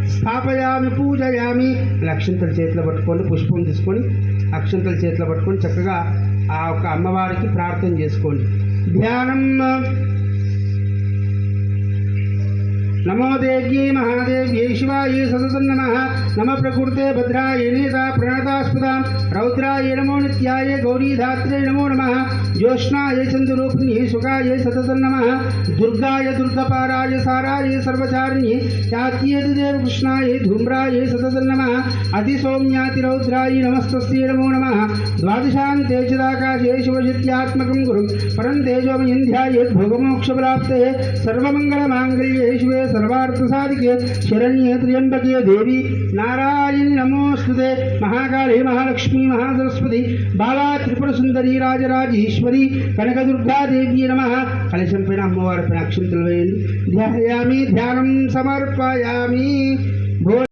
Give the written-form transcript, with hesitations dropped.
స్థాపయామి పూజయామి. అక్షంతలు చేతిలో పట్టుకొని పుష్పం తీసుకొని అక్షంతలు చేతిలో పట్టుకొని చక్కగా ఆ యొక్క అమ్మవారికి ప్రార్థన చేసుకోండి. ధ్యానం. नमो देव्यै महादेव्यै शिवायै सततं नमः. नमः प्रकृते भद्राय नेता प्रणतास्पदां रौद्राय नमो नित्याय गौरीधात्रे नमो नमः. ज्योत्स्नाय चन्द्ररूपिण्यै सुखाय सततं नमः. दुर्गाय दुर्गपाराय साराय सर्वचारिण्यै यात्येतदेव कृष्णाय धूम्राय सततं नमः. अतिसौम्यातिरौद्राय नमस्तस्यै नमो नमः. द्वादशान्ते चिदाकाशे शिवशक्त्यात्मकं गुरुं परं तेजोमयं ध्यायेत् भोगमोक्षप्राप्ते. सर्वमङ्गलमाङ्गल्ये शिवे सर्वार्थसाधिके शरण्ये त्र्यंबके देवी नारायणी नमोस्तुते. महाकाली महालक्ष्मी महासरस्वती बाला त्रिपुरसुंदरी राजराजेश्वरी कनकदुर्गा देवी नमः. कलशं पैन अम्मवारि पैन अक्षंतलु वेयंడి. ध्यायामि ध्यानं समर्पयामि.